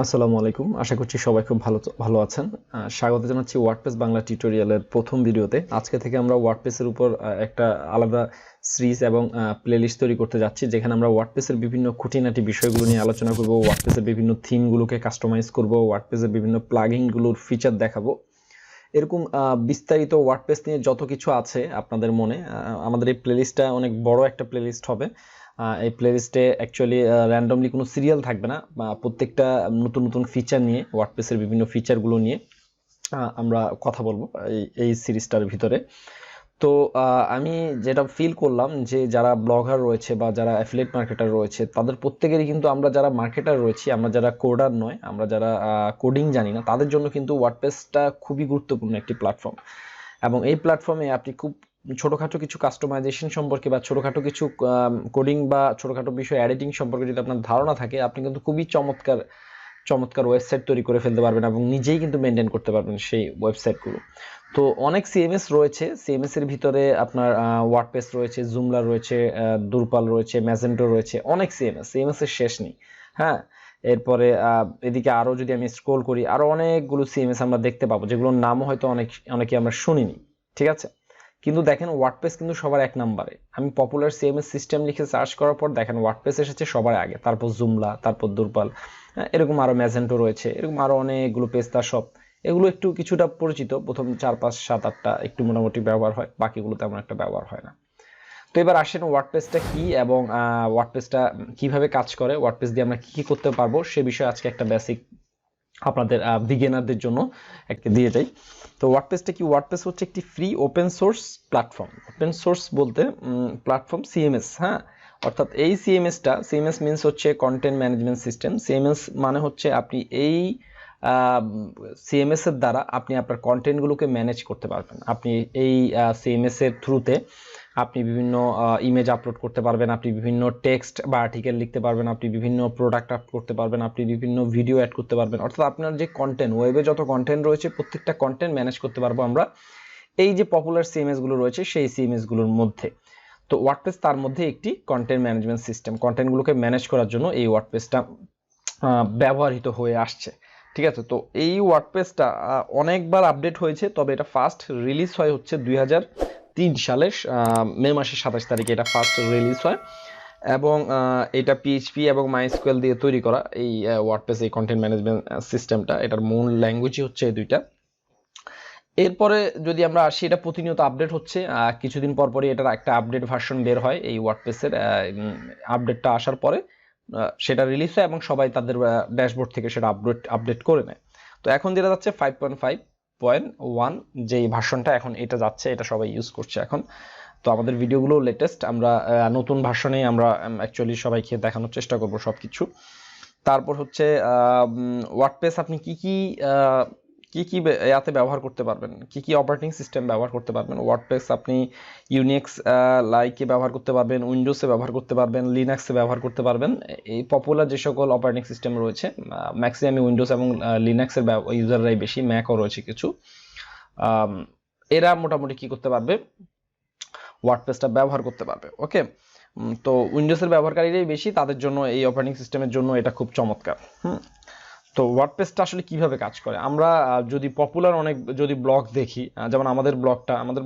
আসসালামু আলাইকুম। আশা করছি সবাই খুব ভালো আছেন। স্বাগত জানাচ্ছি ওয়ার্ডপ্রেস বাংলা টিউটোরিয়ালের প্রথম ভিডিওতে। আজকে থেকে আমরা ওয়ার্ডপ্রেসের উপর একটা আলাদা সিরিজ এবং প্লেলিস্ট তৈরি করতে যাচ্ছি, যেখানে আমরা ওয়ার্ডপ্রেসের বিভিন্ন খুঁটিনাটি বিষয়গুলো নিয়ে আলোচনা করব, ওয়ার্ডপ্রেসের বিভিন্ন থিমগুলোকে কাস্টমাইজ করব, ওয়ার্ডপ্রেসের বিভিন্ন প্লাগইনগুলোর ফিচার দেখাবো। এরকম বিস্তারিত ওয়ার্ডপ্রেস নিয়ে যত কিছু আছে আপনাদের মনে, আমাদের এই প্লেলিস্টটা অনেক বড় একটা প্লেলিস্ট হবে। এই প্লেলিস্টে অ্যাকচুয়ালি র্যান্ডমলি কোনো সিরিয়াল থাকবে না, প্রত্যেকটা নতুন নতুন ফিচার নিয়ে, ওয়ার্ডপ্রেসের বিভিন্ন ফিচারগুলো নিয়ে আমরা কথা বলবো এই সিরিজটার ভিতরে। তো আমি যেটা ফিল করলাম যে যারা ব্লগার রয়েছে বা যারা অ্যাফিলিয়েট মার্কেটার রয়েছে, তাদের প্রত্যেকেরই কিন্তু, আমরা যারা মার্কেটার রয়েছি, আমরা যারা কোডার নয়, আমরা যারা কোডিং জানি না, তাদের জন্য কিন্তু ওয়ার্ডপ্রেসটা খুবই গুরুত্বপূর্ণ একটি প্ল্যাটফর্ম। এবং এই প্ল্যাটফর্মে আপনি খুব ছোটোখাটো কিছু কাস্টমাইজেশন সম্পর্কে বা ছোটোখাটো কিছু কোডিং বা ছোটোখাটো বিষয় এডিটিং সম্পর্কে যদি আপনার ধারণা থাকে, আপনি কিন্তু খুবই চমৎকার চমৎকার ওয়েবসাইট তৈরি করে ফেলতে পারবেন এবং নিজেই কিন্তু মেনটেন করতে পারবেন সেই ওয়েবসাইটগুলো। তো অনেক সিএমএস রয়েছে, সিএমএস এর ভিতরে আপনার ওয়ার্ডপ্রেস রয়েছে, জুমলা রয়েছে, দুরপাল রয়েছে, ম্যাজেন্টো রয়েছে, অনেক সিএমএস এর শেষ নেই। হ্যাঁ, এরপরে এদিকে আরো যদি আমি স্ক্রোল করি, আরো অনেকগুলো সিএমএস আমরা দেখতে পাবো, যেগুলোর নামও হয়তো অনেকে আমরা শুনিনি। ঠিক আছে, কিন্তু দেখেন ওয়ার্ডপ্রেস কিন্তু সবার এক নম্বরে। আমি পপুলার সিএমএস সিস্টেম লিখে সার্চ করার পর দেখেন ওয়ার্ডপ্রেস এসেছে সবার আগে, তারপর জুমলা, তারপর দুরপাল, এরকম আরো ম্যাজেন্টো রয়েছে, এরকম আরো অনেকগুলো পেস্তা শপ। এগুলো একটু কিছুটা পরিচিত, প্রথম 4 5 7 8টা একটু মোটামুটি ব্যবহার হয়, বাকিগুলো তেমন একটা ব্যবহার হয় না। তো এবার আসেন ওয়ার্ডপ্রেসটা কি এবং ওয়ার্ডপ্রেসটা কিভাবে কাজ করে, ওয়ার্ডপ্রেস দিয়ে আমরা কি কি করতে পারবো সে বিষয়ে আজকে একটা বেসিক আপনাদের বিগিনারদের জন্য একটা দিয়ে যাই। তো ওয়ার্ডপ্রেসটা কি? ওয়ার্ডপ্রেস হচ্ছে একটি free open source platform. Open source বলতে প্ল্যাটফর্ম সিএমএস, হ্যাঁ, অর্থাৎ এই সিএমএস মিনস হচ্ছে কন্টেন্ট ম্যানেজমেন্ট সিস্টেম। সিএমএস মানে হচ্ছে আপনি এই সিএমএস এর দ্বারা আপনি আপনার কন্টেন্টগুলোকে ম্যানেজ করতে পারবেন। আপনি এই সিএমএস এর থ্রুতে আপনি বিভিন্ন ইমেজ আপলোড করতে পারবেন, আপনি বিভিন্ন টেক্সট বা আর্টিকেল লিখতে পারবেন, আপনি বিভিন্ন প্রোডাক্ট আপ করতে পারবেন, আপনি বিভিন্ন ভিডিও অ্যাড করতে পারবেন। অর্থাৎ আপনার যে কন্টেন্ট, ওয়েবে যত কন্টেন্ট রয়েছে প্রত্যেকটা কন্টেন্ট ম্যানেজ করতে পারবো আমরা এই যে পপুলার সিএমএস গুলো রয়েছে সেই সিএমএস গুলোর মধ্যে। তো ওয়ার্ডপ্রেস তার মধ্যে একটি কন্টেন্ট ম্যানেজমেন্ট সিস্টেম। কন্টেন্টগুলোকে ম্যানেজ করার জন্য এই ওয়ার্ডপ্রেসটা ব্যবহৃত হয়ে আসছে। ঠিক আছে, তো এই ওয়ার্ডপ্রেসটা অনেকবার আপডেট হয়েছে, তবে এটা ফার্স্ট রিলিজ হয় হচ্ছে 2003 সালের মে মাসের 27 তারিখে এটা ফার্স্ট রিলিজ হয়। এবং এটা পিএইচপি এবং মাইস্কুয়েল দিয়ে তৈরি করা এই ওয়ার্ডপ্রেস, এই কন্টেন্ট ম্যানেজমেন্ট সিস্টেমটা, এটার মূল ল্যাঙ্গুয়েজই হচ্ছে এই দুইটা। এরপরে যদি আমরা আসি, এটা প্রতিনিয়ত আপডেট হচ্ছে, কিছুদিন পর পরই এটার একটা আপডেট ভার্সন বের হয়। এই ওয়ার্ডপ্রেসের আপডেটটা আসার পরে সেটা রিলিজ হয় এবং সবাই তাদের ড্যাশবোর্ড থেকে সেটা আপডেট করে নেয়। তো এখন যেটা যাচ্ছে 5.5.1 যেই ভার্সনটা এখন এটা যাচ্ছে, এটা সবাই ইউজ করছে এখন। তো আমাদের ভিডিওগুলো লেটেস্ট, আমরা নতুন ভার্সনেই আমরা অ্যাকচুয়ালি সবাইকে দেখানোর চেষ্টা করব সবকিছু। তারপর হচ্ছে ওয়ার্ডপ্রেস আপনি কি কি ইয়াতে ব্যবহার করতে পারবেন, কি কি অপারেটিং সিস্টেম ব্যবহার করতে পারবেন। ওয়ার্ডপ্রেস আপনি ইউনিক্স লাইকে ব্যবহার করতে পারবেন, উইন্ডোজে ব্যবহার করতে পারবেন, লিনাক্সে ব্যবহার করতে পারবেন। এই পপুলার যে সকল অপারেটিং সিস্টেম রয়েছে, ম্যাক্সিমাম উইন্ডোজ এবং লিনাক্সের ইউজাররাই বেশি, ম্যাকও রয়েছে কিছু, এরা মোটামুটি কি করতে পারবে, ওয়ার্ডপ্রেসটা ব্যবহার করতে পারবে। ওকে, তো উইন্ডোজের ব্যবহারকারীরাই বেশি, তাদের জন্য এই অপারেটিং সিস্টেমের জন্য এটা খুব চমৎকার। তো ওয়ার্ডপ্রেসটা আসলে কিভাবে কাজ করে, আমরা যদি পপুলার অনেক যদি ব্লগ দেখি, যেমন আমাদের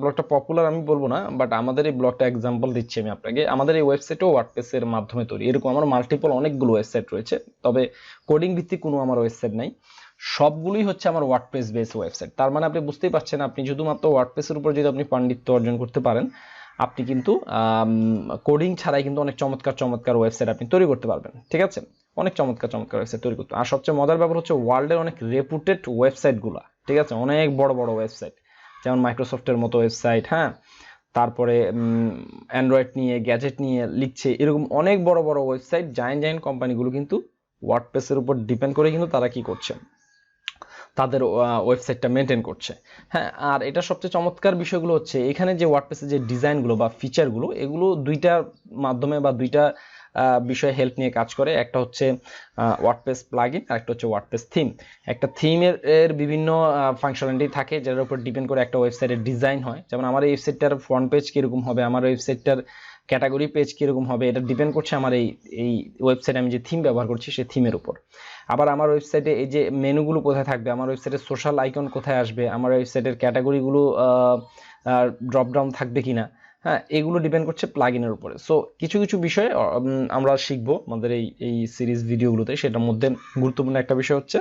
ব্লগটা পপুলার আমি বলবো না, বাট আমাদের এই ব্লগটা এক্সাম্পল দিচ্ছি আমি আপনাকে। আমাদের এই ওয়েবসাইটও ওয়ার্ডপ্রেসের মাধ্যমে তৈরি, এরকম আমার মাল্টিপল অনেকগুলো ওয়েবসাইট রয়েছে, তবে কোডিং ভিত্তিক কোনো আমার ওয়েবসাইট নাই, সবগুলোই হচ্ছে আমার ওয়ার্ডপ্রেস বেস ওয়েবসাইট। তার মানে আপনি বুঝতেই পারছেন, আপনি শুধুমাত্র ওয়ার্ডপ্রেসের উপর যদি আপনি পাণ্ডিত্য অর্জন করতে পারেন, আপনি কিন্তু কোডিং ছাড়াই কিন্তু অনেক চমৎকার চমৎকার ওয়েবসাইট আপনি তৈরি করতে পারবেন। ঠিক আছে, অনেক চমৎকার চমৎকার ওয়েবসাইট তৈরি করতে। আর সবচেয়ে মজার ব্যাপার হচ্ছে ওয়ার্ল্ডের অনেক রেপুটেড ওয়েবসাইটগুলো, ঠিক আছে, অনেক বড় বড় ওয়েবসাইট, যেমন মাইক্রোসফটের মতো ওয়েবসাইট, হ্যাঁ, তারপরে অ্যান্ড্রয়েড নিয়ে, গ্যাজেট নিয়ে লিখছে, এরকম অনেক বড় বড় ওয়েবসাইট, জায়েন্ট কোম্পানিগুলো কিন্তু ওয়ার্ডপ্রেসের উপর ডিপেন্ড করে কিন্তু তারা কি করছে, তাদের ওয়েবসাইটটা মেনটেন করছে। হ্যাঁ, আর এটা সবচেয়ে চমৎকার বিষয়গুলো হচ্ছে এখানে যে ওয়ার্ডপ্রেসের যে ডিজাইনগুলো বা ফিচারগুলো, এগুলো দুইটার মাধ্যমে বা দুইটা বিষয়ে হেল্প নিয়ে কাজ করে। একটা হচ্ছে ওয়ার্ডপ্রেস প্লাগইন, আর একটা হচ্ছে ওয়ার্ডপ্রেস থিম। একটা থিমের বিভিন্ন ফাংশনালিটি থাকে, যার উপর ডিপেন্ড করে একটা ওয়েবসাইটের ডিজাইন হয়। যেমন আমার এই ওয়েবসাইটটার ফ্রন্ট পেজ কিরকম হবে, আমার ওয়েবসাইটটার ক্যাটাগরি পেজ কিরকম হবে এটা ডিপেন্ড করছে আমার এই ওয়েবসাইটে আমি যে থিম ব্যবহার করছি সেই থিমের উপর। আবার আমার ওয়েবসাইটে এই যে মেনুগুলো কোথায় থাকবে, আমার ওয়েবসাইটের সোশ্যাল আইকন কোথায় আসবে, আমার ওয়েবসাইটের ক্যাটাগরিগুলো ড্রপ ডাউন থাকবে কিনা, হ্যাঁ, এগুলো ডিপেন্ড করছে প্লাগইনের উপরে। সো কিছু কিছু বিষয়ে আমরা শিখবো আমাদের এই সিরিজ ভিডিওগুলোতে। সেটার মধ্যে গুরুত্বপূর্ণ একটা বিষয় হচ্ছে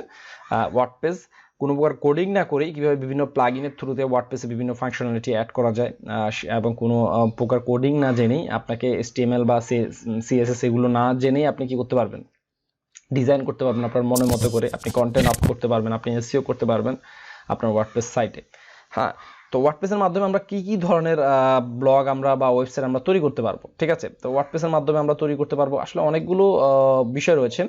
ওয়ার্ডপ্রেস কোনো প্রকার কোডিং না করেই কীভাবে বিভিন্ন প্লাগইনের থ্রুতে ওয়ার্ডপ্রেসে বিভিন্ন ফাংশনালিটি অ্যাড করা যায়, এবং কোনো প্রকার কোডিং না জেনেই আপনাকে HTML বা CSS এগুলো না জেনেই আপনি কি করতে পারবেন, ডিজাইন করতে পারবেন আপনার মনের মতো করে, আপনি কন্টেন্ট আপ করতে পারবেন, আপনি SEO করতে পারবেন আপনার ওয়ার্ডপ্রেস সাইটে। হ্যাঁ, তো ওয়ার্ডপ্রেসের মাধ্যমে আমরা কি কি ধরনের ব্লগ আমরা বা ওয়েবসাইট আমরা তৈরি করতে পারবো, ঠিক আছে। তো ওয়ার্ডপ্রেসের মাধ্যমে আমরা তৈরি করতে পারবো আসলে অনেকগুলো বিষয় রয়েছে।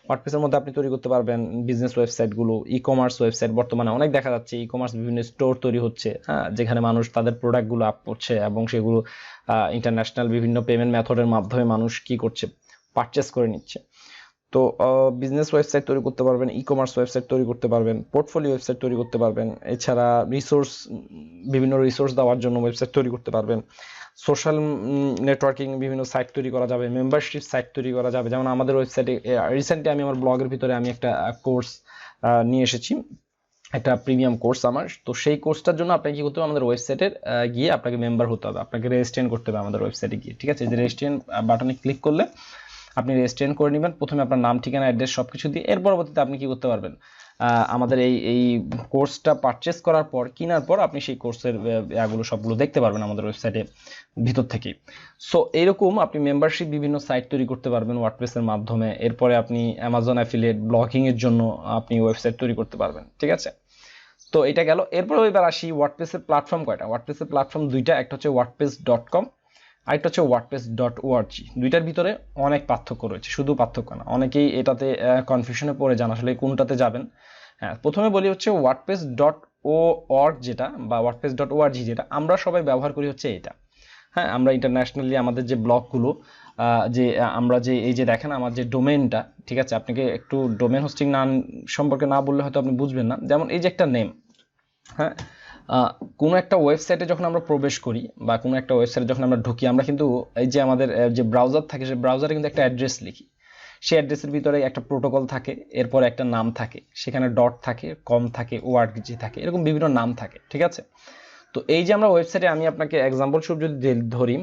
ওয়ার্ডপ্রেসের মধ্যে আপনি তৈরি করতে পারবেন বিজনেস ওয়েবসাইটগুলো, কমার্স ওয়েবসাইট, বর্তমানে অনেক দেখা যাচ্ছে কমার্স বিভিন্ন স্টোর তৈরি হচ্ছে, হ্যাঁ, যেখানে মানুষ তাদের প্রোডাক্টগুলো আপ করছে এবং সেগুলো ইন্টারন্যাশনাল বিভিন্ন পেমেন্ট মেথডের মাধ্যমে মানুষ কি করছে, পারচেস করে নিচ্ছে। তো বিজনেস ওয়েবসাইট তৈরি করতে পারবেন, কমার্স ওয়েবসাইট তৈরি করতে পারবেন, পোর্টফোলিও ওয়েবসাইট তৈরি করতে পারবেন, এছাড়া বিভিন্ন রিসোর্স দেওয়ার জন্য ওয়েবসাইট তৈরি করতে পারবেন, সোশ্যাল নেটওয়ার্কিং বিভিন্ন সাইট তৈরি করা যাবে, মেম্বারশিপ সাইট তৈরি করা যাবে। যেমন আমাদের ওয়েবসাইটে রিসেন্টলি আমি আমার ব্লগের ভিতরে আমি একটা কোর্স নিয়ে এসেছি, একটা প্রিমিয়াম কোর্স আমার। তো সেই কোর্সটার জন্য আপনাকে কি করতে হবে, আমাদের ওয়েবসাইটের গিয়ে আপনাকে মেম্বার হতে হবে, আপনাকে রেজিস্ট্রেশন করতে হবে আমাদের ওয়েবসাইটে গিয়ে, ঠিক আছে। এই যে রেজিস্ট্রেশন বাটনে ক্লিক করলে আপনি রেজিস্ট্রেশন করে নেবেন, প্রথমে আপনার নাম, ঠিকানা, অ্যাড্রেস সব কিছু দিয়ে। এর পরবর্তীতে আপনি কি করতে পারবেন, আমাদের এই কোর্সটা পারচেস করার পর, কেনার পর আপনি সেই কোর্সের এগুলো সবগুলো দেখতে পারবেন আমাদের ওয়েবসাইটে ভিতর থেকেই। সো এইরকম আপনি মেম্বারশিপ বিভিন্ন সাইট তৈরি করতে পারবেন ওয়ার্ডপ্রেসের মাধ্যমে। এরপরে আপনি অ্যামাজন অ্যাফিলিয়েট ব্লগিংয়ের জন্য আপনি ওয়েবসাইট তৈরি করতে পারবেন, ঠিক আছে। তো এটা গেল। এরপরে এবার আসি ওয়ার্ডপ্রেসের প্ল্যাটফর্ম কয়টা। ওয়ার্ডপ্রেসের প্ল্যাটফর্ম দুইটা, একটা হচ্ছে wordpress.com, আরেকটা হচ্ছে wordpress.org। দুইটার ভিতরে অনেক পার্থক্য রয়েছে, শুধু পার্থক্য না, অনেকেই এটাতে কনফিউশনে পড়ে যান আসলে কোনটাতে যাবেন। হ্যাঁ, প্রথমে বলি হচ্ছে wordpress.org যেটা, বা wordpress.org যেটা আমরা সবাই ব্যবহার করি হচ্ছে এটা। হ্যাঁ, আমরা ইন্টারন্যাশনালি আমাদের যে ব্লগগুলো যে আমরা যে এই যে দেখেন আমার যে ডোমেনটা, ঠিক আছে, আপনাকে একটু ডোমেন হোস্টিং নাম সম্পর্কে না বললে হয়তো আপনি বুঝবেন না। যেমন এই যে একটা নেম, হ্যাঁ, কোনো একটা ওয়েবসাইটে যখন আমরা প্রবেশ করি বা কোনো একটা ওয়েবসাইটে যখন আমরা ঢুকি, আমরা কিন্তু এই যে আমাদের যে ব্রাউজার থাকে, সেই ব্রাউজারে কিন্তু একটা অ্যাড্রেস লিখি, সেই অ্যাড্রেসের ভিতরে একটা প্রোটোকল থাকে, এরপর একটা নাম থাকে, সেখানে ডট থাকে, কম থাকে, ওয়ার্ডজি থাকে, এরকম বিভিন্ন নাম থাকে, ঠিক আছে। তো এই যে আমরা ওয়েবসাইটে, আমি আপনাকে এক্সাম্পল স্বরূপ যদি ধরি,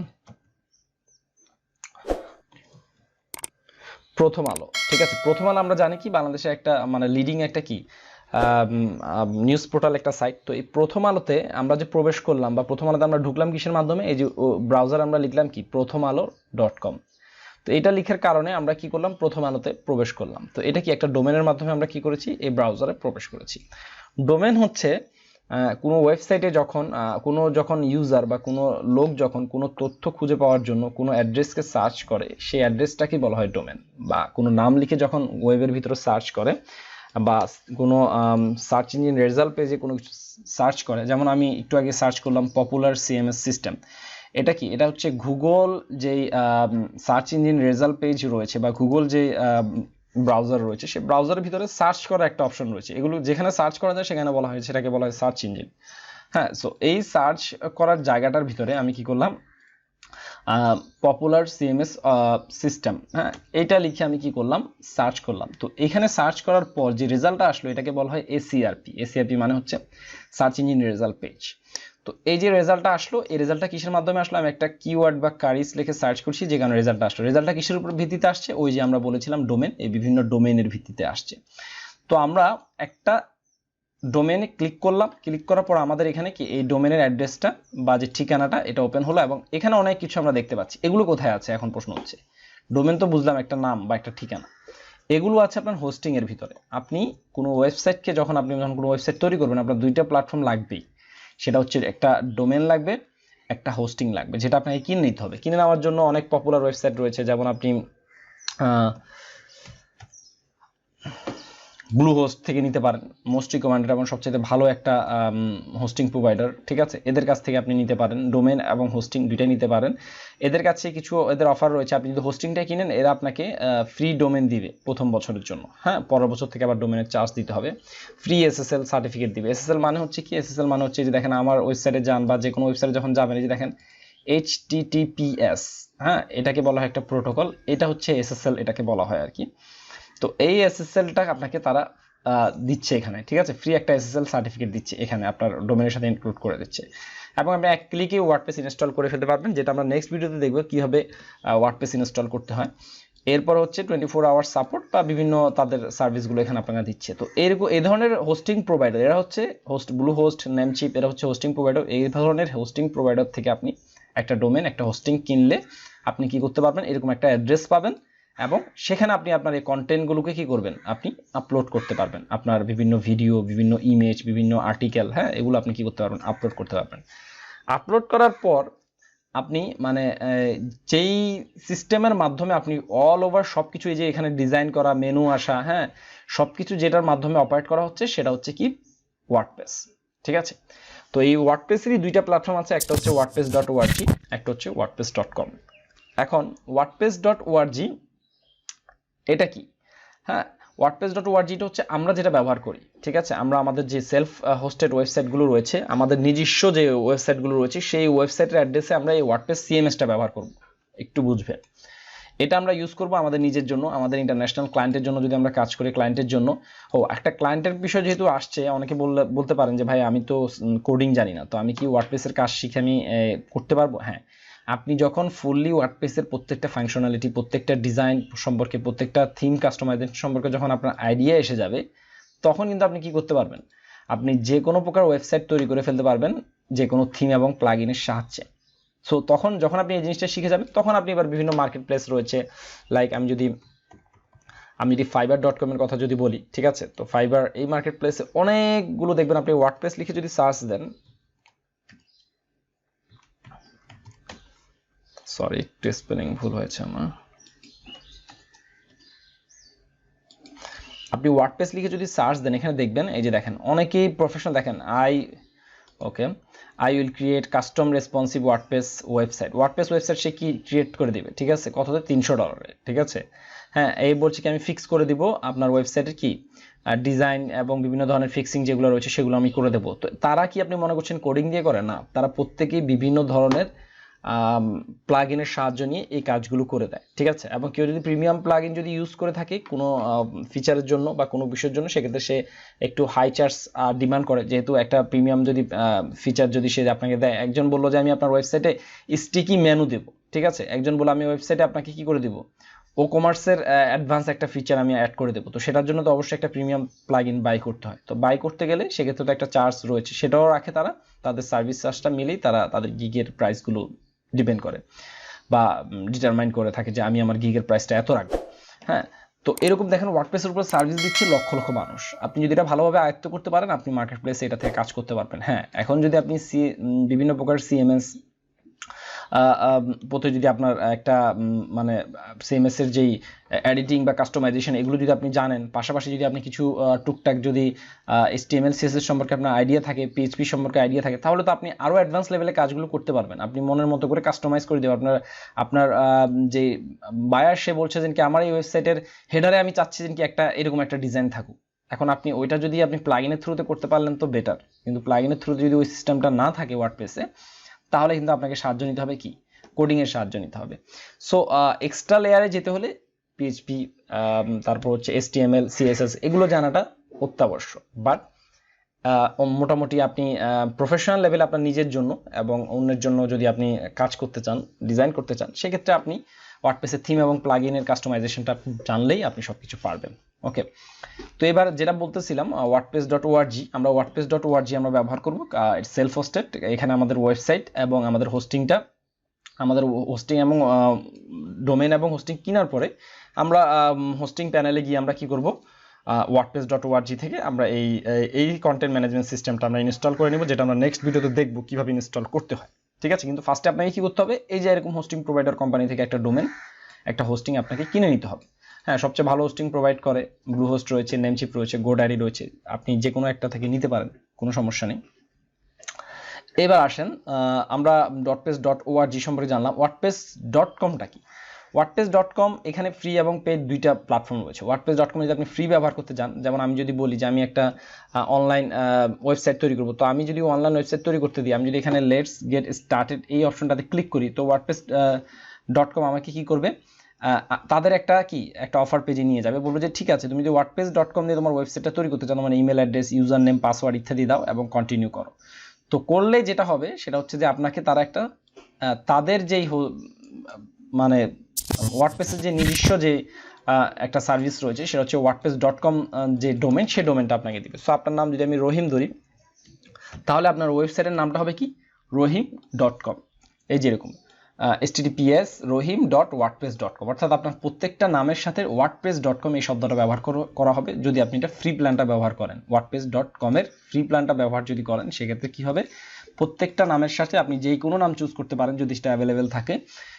প্রথম আলো, ঠিক আছে। প্রথম আলো আমরা জানি কি বাংলাদেশে একটা মানে লিডিং একটা কি নিউজ পোর্টাল, একটা সাইট। তো এই প্রথম আলোতে আমরা যে প্রবেশ করলাম বা প্রথম আলোতে আমরা ঢুকলাম কিসের মাধ্যমে, এই যে ব্রাউজার আমরা লিখলাম কি prothomalo.com। তো এটা লিখার কারণে আমরা কি করলাম, প্রথম আলোতে প্রবেশ করলাম। তো এটা কি একটা ডোমেনের মাধ্যমে আমরা কি করেছি, এই ব্রাউজারে প্রবেশ করেছি। ডোমেন হচ্ছে কোনো ওয়েবসাইটে যখন ইউজার বা কোনো লোক যখন কোনো তথ্য খুঁজে পাওয়ার জন্য কোনো অ্যাড্রেসকে সার্চ করে, সেই অ্যাড্রেসটাকে বলা হয় ডোমেন। বা কোনো নাম লিখে যখন ওয়েবের ভিতরে সার্চ করে বা কোনো সার্চ ইঞ্জিন রেজাল্ট পেজে কোনো কিছু সার্চ করে, যেমন আমি একটু আগে সার্চ করলাম পপুলার CMS সিস্টেম। এটা কি, এটা হচ্ছে গুগল যেই সার্চ ইঞ্জিন রেজাল্ট পেজ রয়েছে বা গুগল যে ব্রাউজার রয়েছে, সেই ব্রাউজারের ভিতরে সার্চ করার একটা অপশন রয়েছে। এগুলো যেখানে সার্চ করা যায় সেখানে বলা হয়, সেটাকে বলা হয় সার্চ ইঞ্জিন। হ্যাঁ, সো এই সার্চ করার জায়গাটার ভিতরে আমি কি করলাম, পপুলার CMS সিস্টেম, হ্যাঁ, এটা লিখে আমি কি করলাম, সার্চ করলাম। তো এখানে সার্চ করার পর যে রেজাল্টটা আসলো এটাকে বলা হয় ACRP মানে হচ্ছে সার্চ ইঞ্জিন রেজাল্ট পেজ। তো এই যে রেজাল্টটা আসলো, এই রেজাল্টটা কিসের মাধ্যমে আসলো, আমি একটা কিওয়ার্ড বা কারিজ লিখে সার্চ করছি, যে কারণে রেজাল্টটা আসলো। রেজাল্টটা কিসের উপর ভিত্তিতে আসছে, ওই যে আমরা বলেছিলাম ডোমেন, এই বিভিন্ন ডোমেনের ভিত্তিতে আসছে। তো আমরা একটা ডোমেনে ক্লিক করলাম, ক্লিক করার পর আমাদের এখানে কি এই ডোমেনের অ্যাড্রেসটা বা যে ঠিকানাটা এটা ওপেন হলো, এবং এখানে অনেক কিছু আমরা দেখতে পাচ্ছি। এগুলো কোথায় আছে এখন প্রশ্ন হচ্ছে, ডোমেন তো বুঝলাম একটা নাম বা একটা ঠিকানা, এগুলো আছে আপনার হোস্টিং এর ভিতরে। আপনি কোনো ওয়েবসাইটকে যখন কোনো ওয়েবসাইট তৈরি করবেন, আপনার দুইটা প্ল্যাটফর্ম লাগবেই, সেটা হচ্ছে একটা ডোমেন লাগবে, একটা হোস্টিং লাগবে, যেটা আপনাকে কিনে নিতে হবে। কিনে নেওয়ার জন্য অনেক পপুলার ওয়েবসাইট রয়েছে, যেমন আপনি ব্লুহোস্ট থেকে নিতে পারেন, মোস্ট রিকমেন্ডেড এবং সবচেয়ে ভালো একটা হোস্টিং প্রোভাইডার, ঠিক আছে। এদের কাছ থেকে আপনি নিতে পারেন, ডোমেন এবং হোস্টিং দুইটাই নিতে পারেন। এদের কাছে কিছু এদের অফার রয়েছে, আপনি যদি হোস্টিংটা কিনেন এরা আপনাকে ফ্রি ডোমেন দিবে প্রথম বছরের জন্য, হ্যাঁ, পরের বছর থেকে আবার ডোমেনের চার্জ দিতে হবে। ফ্রি SSL সার্টিফিকেট দিবে। SSL মানে হচ্ছে কি, SSL মানে হচ্ছে যে দেখেন আমার ওয়েবসাইটে যান বা যে কোনো ওয়েবসাইটে যখন যাবেন, এই যে দেখেন HTTPS, হ্যাঁ, এটাকে বলা হয় একটা প্রোটোকল, এটা হচ্ছে এসএসএল এটাকে বলা হয় আর কি। তো এই এসএসএলটা আপনাকে তারা দিচ্ছে এখানে, ঠিক আছে, ফ্রি একটা এসএসএল সার্টিফিকেট দিচ্ছে এখানে, আপনার ডোমেনের সাথে ইনক্লুড করে দিচ্ছে, এবং আপনি এক ক্লিকে ওয়ার্ডপ্রেস ইনস্টল করে ফেলতে পারবেন, যেটা আমরা নেক্সট ভিডিওতে দেখবো কিভাবে ওয়ার্ডপ্রেস ইনস্টল করতে হয়। এরপর হচ্ছে 24 আওয়ার সাপোর্ট বা বিভিন্ন তাদের সার্ভিসগুলো এখানে আপনারা দিচ্ছে। তো এরকম এই ধরনের হোস্টিং প্রোভাইডার, এরা হচ্ছে ব্লু হোস্ট, নেমচিপ, এরা হচ্ছে হোস্টিং প্রোভাইডার। এই ধরনের হোস্টিং প্রোভাইডার থেকে আপনি একটা ডোমেন, একটা হোস্টিং কিনলে আপনি কি করতে পারবেন, এরকম একটা অ্যাড্রেস পাবেন, এবং সেখানে আপনি আপনার এই কন্টেন্টগুলোকে কি করবেন, আপনি আপলোড করতে পারবেন, আপনার বিভিন্ন ভিডিও, বিভিন্ন ইমেজ, বিভিন্ন আর্টিকেল, হ্যাঁ, এগুলো আপনি কি করতে পারবেন, আপলোড করতে পারবেন। আপলোড করার পর আপনি মানে যেই সিস্টেমের মাধ্যমে আপনি অল ওভার সব কিছু, এই যে এখানে ডিজাইন করা, মেনু আসা, হ্যাঁ, সব কিছু যেটার মাধ্যমে অপারেট করা হচ্ছে সেটা হচ্ছে কি ওয়ার্ডপ্রেস, ঠিক আছে। তো এই ওয়ার্ডপ্রেসেরই দুইটা প্ল্যাটফর্ম আছে, একটা হচ্ছে wordpress.org, একটা হচ্ছে wordpress.com। এখন wordpress.org এটা কি, হ্যাঁ, wordpress.org এটা হচ্ছে আমরা যেটা ব্যবহার করি, ঠিক আছে, আমরা আমাদের যে সেলফ হোস্টেড ওয়েবসাইটগুলো রয়েছে, আমাদের নিজস্ব যে ওয়েবসাইটগুলো রয়েছে, সেই ওয়েবসাইটের অ্যাড্রেসে আমরা এই ওয়ার্ডপ্রেস সিএমএসটা ব্যবহার করব, একটু বুঝবেন। এটা আমরা ইউজ করব আমাদের নিজের জন্য, আমাদের ইন্টারন্যাশনাল ক্লায়েন্টের জন্য যদি আমরা কাজ করি, ক্লায়েন্টের জন্য। একটা ক্লায়েন্টের বিষয় যেহেতু আসছে, অনেকে বলতে পারেন যে ভাই আমি তো কোডিং জানি না, তো আমি কি ওয়ার্ডপ্রেসের কাজ শিখে আমি করতে পারবো? হ্যাঁ, আপনি যখন ফুললি ওয়ার্ডপ্রেসের প্রত্যেকটা ফাংশনালিটি, প্রত্যেকটা ডিজাইন সম্পর্কে, প্রত্যেকটা থিম কাস্টমাইজেশন সম্পর্কে যখন আপনার আইডিয়া এসে যাবে, তখন কিন্তু আপনি কি করতে পারবেন, আপনি যে কোনো প্রকার ওয়েবসাইট তৈরি করে ফেলতে পারবেন যে কোনো থিম এবং প্লাগইনের সাহায্যে। সো তখন যখন আপনি এই জিনিসটা শিখে যাবেন, তখন আপনি এবার বিভিন্ন মার্কেট প্লেস রয়েছে, লাইক আমি যদি fiverr.com এর কথা যদি বলি, ঠিক আছে, তো ফাইবার এই মার্কেট প্লেসে অনেকগুলো দেখবেন, আপনি ওয়ার্ডপ্রেস লিখে যদি সার্চ দেন, সরি একটু স্পেলিং ভুল হয়েছে আমার, আপনি ওয়ার্ডপ্রেস লিখে যদি সার্চ দেন, এখানে দেখবেন এই যে দেখেন অনেকেই প্রফেশনাল, দেখেন I will create custom responsive WordPress website সে কি ক্রিয়েট করে দিবে, ঠিক আছে, কততে, $300, ঠিক আছে। হ্যাঁ, এই বলছে কি আমি ফিক্স করে দিব আপনার ওয়েবসাইটের কি ডিজাইন এবং বিভিন্ন ধরনের ফিক্সিং যেগুলো রয়েছে সেগুলো আমি করে দেবো। তো তারা কি আপনি মনে করছেন কোডিং দিয়ে করে? না, তারা প্রত্যেকেই বিভিন্ন ধরনের প্লাগইনের সাহায্য নিয়ে এই কাজগুলো করে দেয়, ঠিক আছে। এবং কেউ যদি প্রিমিয়াম প্লাগইন যদি ইউজ করে থাকে কোনো ফিচারের জন্য বা কোনো বিষয়ের জন্য, সেক্ষেত্রে সে একটু হাই চার্জ ডিমান্ড করে, যেহেতু একটা প্রিমিয়াম যদি ফিচার যদি সে আপনাকে দেয়, একজন বললো যে আমি আপনার ওয়েবসাইটে স্টিকি মেনু দেব, ঠিক আছে, একজন বললো আমি ওয়েবসাইটে আপনাকে কি করে দিব, ও কমার্সের অ্যাডভান্স একটা ফিচার আমি অ্যাড করে দেবো, তো সেটার জন্য তো অবশ্যই একটা প্রিমিয়াম প্লাগইন বাই করতে হয়। তো বাই করতে গেলে সেক্ষেত্রে তো একটা চার্জ রয়েছে, সেটাও রাখে তারা, তাদের সার্ভিস চার্জটা মিলেই তারা তাদের গিগের প্রাইসগুলো ডিপেন্ড করে বা ডিটারমাইন করে থাকে যে আমি আমার গিগের প্রাইসটা এত রাখবো। হ্যাঁ, তো এরকম দেখেন ওয়ার্ডপ্রেসের উপর সার্ভিস দিচ্ছে লক্ষ লক্ষ মানুষ। আপনি যদি এটা ভালোভাবে আয়ত্ত করতে পারেন, আপনি মার্কেট প্লেসে এটা থেকে কাজ করতে পারবেন। হ্যাঁ, এখন যদি আপনি বিভিন্ন প্রকার সিএমএস প্রতি যদি আপনার একটা মানে সিএমএস এর যেই এডিটিং বা কাস্টমাইজেশন এগুলো যদি আপনি জানেন, পাশাপাশি যদি আপনি কিছু টুকটাক যদি এইচটিএমএল সিএসএস সম্পর্কে আপনার আইডিয়া থাকে, পিএইচপি সম্পর্কে আইডিয়া থাকে, তাহলে তো আপনি আরও অ্যাডভান্স লেভেলে কাজগুলো করতে পারবেন। আপনি মনের মতো করে কাস্টমাইজ করে দেবেন। আপনার যে বায়ার সে বলছে যে কি আমার এই ওয়েবসাইটের হেডারে আমি চাচ্ছি যে কি একটা এরকম একটা ডিজাইন থাকুক। এখন আপনি ওইটা যদি আপনি প্লাগইনের থ্রুতে করতে পারলেন তো বেটার, কিন্তু প্লাগইনের থ্রুতে যদি ওই সিস্টেমটা না থাকে ওয়ার্ডপ্রেসে, তাহলে কিন্তু আপনাকে সাহায্য নিতে হবে কি, কোডিং এর সাহায্য নিতে হবে। সো এক্সট্রা লেয়ারে যেতে হলে পিএইচপি, তারপর হচ্ছে এইচটিএমএল, সিএসএস এগুলো জানাটা অত্যাবশ্যক। বাট মোটামুটি আপনি প্রফেশনাল লেভেলে আপনার নিজের জন্য এবং অন্যের জন্য যদি আপনি কাজ করতে চান, ডিজাইন করতে চান, সেক্ষেত্রে আপনি ওয়ার্ডপ্রেসের থিম এবং প্লাগইনের কাস্টমাইজেশনটা জানলেই আপনি সবকিছু পারবেন। ওকে, তো এবার যেটা বলতেছিলাম wordpress.org, আমরা wordpress.org আমরা ব্যবহার করব, সেলফ হোস্টেড, এখানে আমাদের ওয়েবসাইট এবং আমাদের হোস্টিংটা, আমাদের হোস্টিং এবং ডোমেন এবং হোস্টিং কেনার পরে আমরা হোস্টিং প্যানেলে গিয়ে আমরা কি করব, wordpress.org থেকে আমরা এই কন্টেন্ট ম্যানেজমেন্ট সিস্টেমটা আমরা ইনস্টল করে নেব, যেটা আমরা নেক্সট ভিডিওতে দেখব কিভাবে ইনস্টল করতে হয়, ঠিক আছে। কিন্তু ফার্স্টে আপনাকে কি করতে হবে, এই যে এরকম হোস্টিং প্রোভাইডার কোম্পানি থেকে একটা ডোমেন, একটা হোস্টিং আপনাকে কিনে নিতে হবে। হ্যাঁ, সবচেয়ে ভালো হোস্টিং প্রোভাইড করে ব্লু হোস্ট রয়েছে, নেমচিপ রয়েছে, গোডারি রয়েছে, আপনি যে কোনো একটা থেকে নিতে পারেন, কোনো সমস্যা নেই। এবার আসেন আমরা wordpress.org সম্পর্কে জানলাম। wordpress.com-টা কি? wordpress.com এখানে ফ্রি এবং পেইড দুইটা প্ল্যাটফর্ম রয়েছে। wordpress.com যদি আপনি ফ্রি ব্যবহার করতে চান, যেমন আমি যদি বলি যে আমি একটা অনলাইন ওয়েবসাইট তৈরি করব, তো আমি যদি অনলাইন ওয়েবসাইট তৈরি করতে দিই, আমি যদি এখানে লেটস গেট স্টার্টেড এই অপশনটাতে ক্লিক করি, তো .com আমাকে কি করবে, তাদের একটা অফার পেজে নিয়ে যাবে, বলবো যে ঠিক আছে তুমি যে wordpress.com দিয়ে তোমার ওয়েবসাইটটা তৈরি করতে চাও, মানে email address, user name, password ইত্যাদি দাও এবং কন্টিনিউ করো। তো করলে যেটা হবে সেটা হচ্ছে যে আপনাকে তারা তাদের যেই মানে ওয়ার্ডপ্রেসের যে নিজস্ব যে একটা সার্ভিস রয়েছে সেটা হচ্ছে wordpress.com যে ডোমেন, সেই ডোমেনটা আপনাকে দিবে। সো আপনার নাম যদি আমি রহিম ধরি, তাহলে আপনার ওয়েবসাইটের নামটা হবে কি রহিম.com, এই যেরকম https rohim.wordpress.com, অর্থাৎ আপনার প্রত্যেকটা নামের সাথে wordpress.com এই শব্দটা ব্যবহার করা হবে যদি আপনি এটা ফ্রি প্ল্যানটা ব্যবহার করেন। wordpress.com এর ফ্রি প্ল্যানটা ব্যবহার যদি করেন সেক্ষেত্রে কি হবে, প্রত্যেকটা নামের সাথে আপনি যেই কোনো নাম চুজ করতে পারেন যদি সেটা অ্যাভেলেবেল থাকে,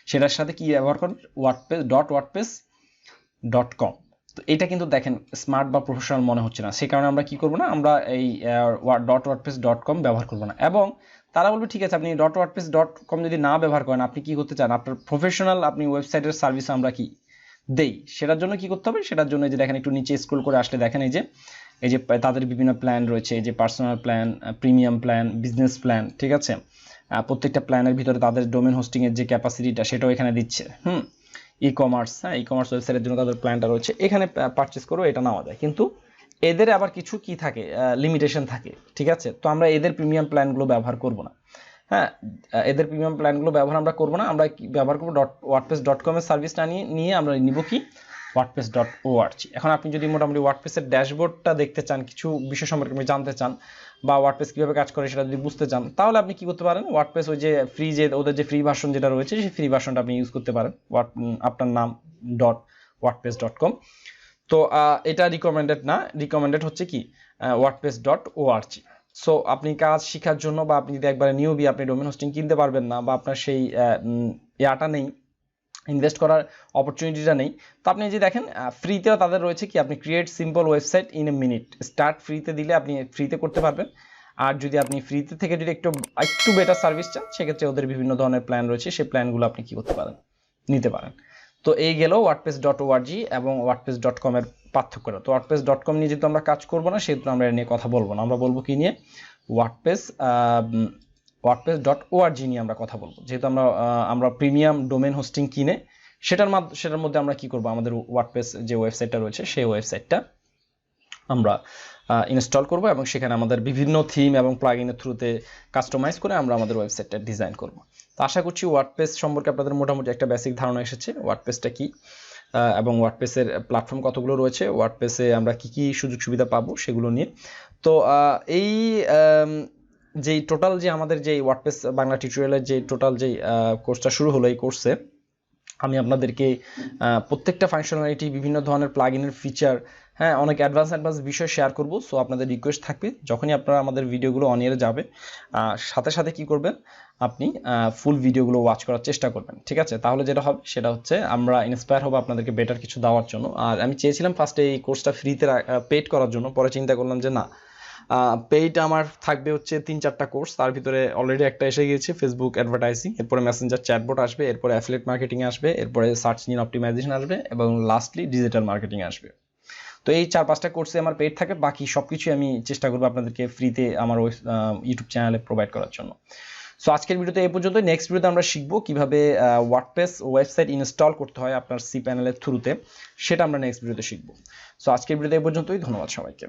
সেটার সাথে কি ব্যবহার করেন wordpress.com। তো এটা কিন্তু দেখেন স্মার্ট বা প্রফেশনাল মনে হচ্ছে না, সেই কারণে আমরা কি করব না, আমরা এই .wordpress.com ব্যবহার করব না। এবং তারা বলবে ঠিক আছে আপনি .wordpress.com যদি না ব্যবহার করেন, আপনি কি করতে চান, আপনার প্রফেশনাল আপনি ওয়েবসাইটের সার্ভিস আমরা কি দেই, সেটার জন্য কি করতে হবে, সেটার জন্য যে দেখেন একটু নিচে স্ক্রল করে আসলে দেখেন এই যে তাদের বিভিন্ন প্ল্যান রয়েছে, এই যে personal plan, premium plan, business plan, ঠিক আছে। প্রত্যেকটা প্ল্যানের ভিতরে তাদের ডোমেন হোস্টিং এর যে ক্যাপাসিটিটা সেটাও এখানে দিচ্ছে। ই কমার্স ওয়েবসাইটের জন্য তাদের প্ল্যানটা রয়েছে, এখানে পারচেস করো, এটা নেওয়া যায়। কিন্তু এদের আবার কিছু কি থাকে, লিমিটেশন থাকে, ঠিক আছে। তো আমরা এদের প্রিমিয়াম প্ল্যানগুলো ব্যবহার করব না, এদের প্রিমিয়াম প্ল্যানগুলো ব্যবহার আমরা করব না, আমরা ব্যবহার করব wordpress.com এর সার্ভিসটা নিয়ে আমরা নিব কি wordpress.org। এখন আপনি যদি মোটামুটি ওয়ার্ডপ্রেসের ড্যাশবোর্ডটা দেখতে চান, কিছু বিষয় সম্পর্কে আপনি জানতে চান, বা ওয়ার্ডপ্রেস কিভাবে কাজ করে সেটা যদি বুঝতে চান, তাহলে আপনি কি করতে পারেন, ওয়ার্ডপ্রেস ওই যে ওদের যে ফ্রি ভার্সন যেটা রয়েছে সেই ফ্রি ভার্সনটা আপনি ইউজ করতে পারেন, আপনার নাম .wordpress.com। তো এটা রিকমেন্ডেড না, রিকমেন্ডেড হচ্ছে কি wordpress.org। সো আপনি কাজ শেখার জন্য, বা আপনি যদি একবারে নিউবি, আপনি ডোমেন হোস্টিং কিনতে পারবেন না, বা আপনার সেই ইয়াটা নেই, ইনভেস্ট করার অপরচুনিটিটা নেই, তো আপনি যে দেখেন ফ্রিতেও তাদের রয়েছে কি, আপনি create simple website in a minute, start ফ্রিতে দিলে আপনি ফ্রিতে করতে পারবেন। আর যদি আপনি ফ্রিতে থেকে যদি একটু বেটার সার্ভিস চান, সেক্ষেত্রে ওদের বিভিন্ন ধরনের প্ল্যান রয়েছে, সেই প্ল্যানগুলো আপনি কি করতে পারেন, নিতে পারেন। তো এই গেল wordpress.org এবং wordpress.com এর পার্থক্যটা। তো wordpress.com নিয়ে যেহেতু আমরা কাজ করব না, সেহেতু আমরা এর নিয়ে কথা বলবো না, আমরা বলবো কি নিয়ে, wordpress.org নিয়ে আমরা কথা বলবো। যেহেতু আমরা প্রিমিয়াম ডোমেন হোস্টিং কিনে সেটার মধ্যে আমরা কি করব, আমাদের ওয়ার্ডপ্রেস যে ওয়েবসাইটটা রয়েছে সেই ওয়েবসাইটটা আমরা ইনস্টল করব, এবং সেখানে আমাদের বিভিন্ন থিম এবং প্লাগইনের থ্রুতে কাস্টমাইজ করে আমরা আমাদের ওয়েবসাইটটা ডিজাইন করব। তো আশা করছি ওয়ার্ডপ্রেস সম্পর্কে আপনাদের মোটামুটি একটা বেসিক ধারণা এসেছে, ওয়ার্ডপ্রেসটা কি এবং ওয়ার্ডপ্রেসের প্ল্যাটফর্ম কতগুলো রয়েছে, ওয়ার্ডপ্রেসে আমরা কি কি সুযোগ সুবিধা পাবো সেগুলো নিয়ে। তো এই যেই টোটাল যে আমাদের যে ওয়ার্ডপ্রেস বাংলা টিউটোরিয়ালের যে টোটাল যে কোর্সটা শুরু হলো, এই কোর্সে আমি আপনাদেরকে প্রত্যেকটা ফাংশনালিটি, বিভিন্ন ধরনের প্লাগইনের ফিচার, অনেক অ্যাডভান্স বিষয় শেয়ার করব। সো আপনাদের রিকোয়েস্ট থাকবে যখনই আপনারা আমাদের ভিডিওগুলো অন এয়ারে যাবে, সাথে সাথে কি করবেন, আপনি ফুল ভিডিওগুলো ওয়াচ করার চেষ্টা করবেন, ঠিক আছে। তাহলে যেটা হবে সেটা হচ্ছে আমরা ইন্সপায়ার হব আপনাদেরকে বেটার কিছু দেওয়ার জন্য। আর আমি চেয়েছিলাম ফার্স্টে এই কোর্সটা ফ্রিতে পেড করার জন্য, পরে চিন্তা করলাম যে না, পেইড আমার থাকবে হচ্ছে 3-4টা কোর্স, তার ভিতরে অলরেডি একটা এসে গিয়েছে ফেসবুক অ্যাডভার্টাইজিং, এরপরে মেসেঞ্জার চ্যাটবট আসবে, এরপরে অ্যাফিলিয়েট মার্কেটিং আসবে, এরপরে সার্চ ইঞ্জিন অপটিমাইজেশন আসবে, এবং লাস্টলি ডিজিটাল মার্কেটিং আসবে। তো এই 4-5টা কোর্সে আমার পেইড থাকে, বাকি সবকিছু আমি চেষ্টা করবো আপনাদেরকে ফ্রিতে আমার ইউটিউব চ্যানেলে প্রোভাইড করার জন্য। সো আজকের ভিডিওতে এই পর্যন্ত। নেক্সট ভিডিওতে আমরা শিখবো কিভাবে ওয়ার্ডপ্রেস ওয়েবসাইট ইনস্টল করতে হয় আপনার সি প্যানেলের থ্রুতে, সেটা আমরা নেক্সট ভিডিওতে শিখবো। সো আজকের ভিডিওতে এই পর্যন্তই, ধন্যবাদ সবাইকে।